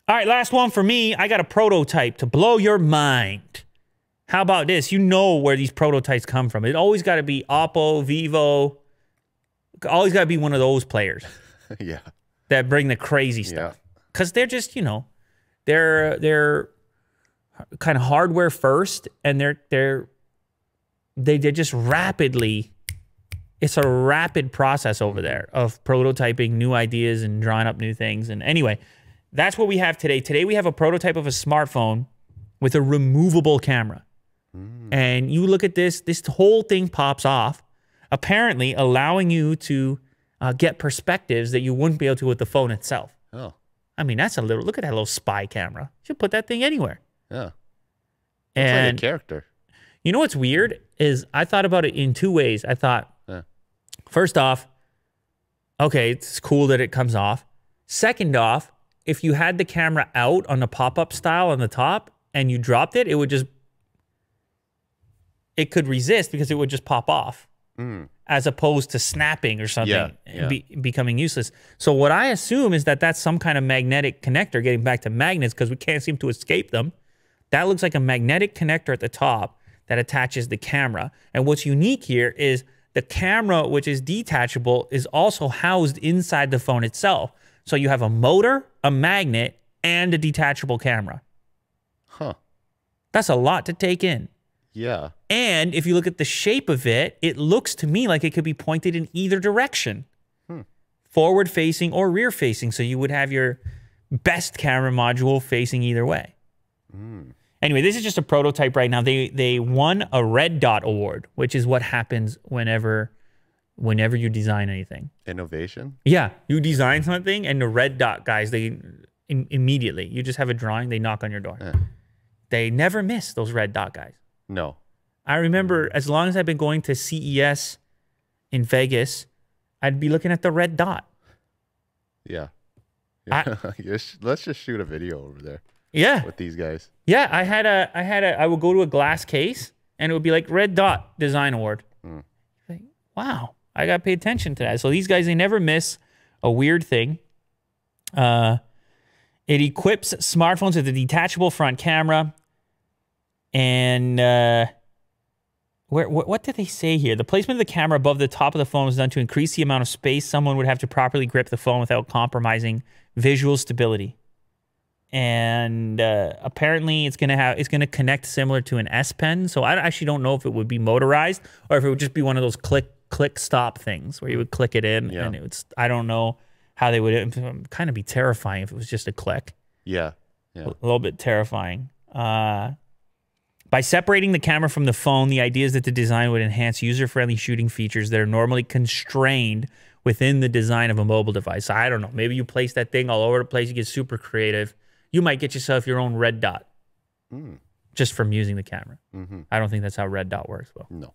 All right, last one for me. I got a prototype to blow your mind. How about this? You know where these prototypes come from. It always got to be Oppo, Vivo. Always got to be one of those players. Yeah. That bring the crazy stuff. Because they're just, you know, they're kind of hardware first, and they're just rapidly. It's a rapid process over there of prototyping new ideas and drawing up new things. And anyway, that's what we have today. Today we have a prototype of a smartphone with a removable camera. And you look at this whole thing pops off, apparently allowing you to get perspectives that you wouldn't be able to with the phone itself. Oh. I mean, that's a little, look at that little spy camera. You should put that thing anywhere. Yeah. Looks And like a character. you know what's weird is I thought about it in two ways. I thought, first off, okay, it's cool that it comes off. Second off, if you had the camera out on the pop-up style on the top and you dropped it, it would just, it could resist because it would just pop off as opposed to snapping or something and becoming useless. So what I assume is that that's some kind of magnetic connector, getting back to magnets because we can't seem to escape them. That looks like a magnetic connector at the top that attaches the camera. And what's unique here is the camera, which is detachable, is also housed inside the phone itself. So you have a motor, a magnet, and a detachable camera. Huh. That's a lot to take in. Yeah. And if you look at the shape of it, it looks to me like it could be pointed in either direction. Forward facing or rear facing. So you would have your best camera module facing either way. Anyway, this is just a prototype right now. They won a Red Dot Award, which is what happens whenever you design anything. Innovation? Yeah, you design something and the Red Dot guys, they immediately, you just have a drawing, they knock on your door. They never miss, those Red Dot guys. No. I remember as long as I've been going to CES in Vegas, I'd be looking at the Red Dot. Yeah. Let's just shoot a video over there. Yeah. With these guys. Yeah, I would go to a glass case and it would be like Red Dot Design Award. Like, wow, I got to pay attention to that. So these guys, they never miss a weird thing. It equips smartphones with a detachable front camera. And what did they say here? The placement of the camera above the top of the phone was done to increase the amount of space someone would have to properly grip the phone without compromising visual stability. And apparently it's gonna connect similar to an S Pen. So I actually don't know if it would be motorized or if it would just be one of those click stop things where you would click it in and it would. I don't know how they would. It would kind of be terrifying if it was just a click. Yeah. A little bit terrifying. By separating the camera from the phone, the idea is that the design would enhance user-friendly shooting features that are normally constrained within the design of a mobile device. I don't know. Maybe you place that thing all over the place. You get super creative. You might get yourself your own Red Dot just from using the camera. I don't think that's how Red Dot works, though. No.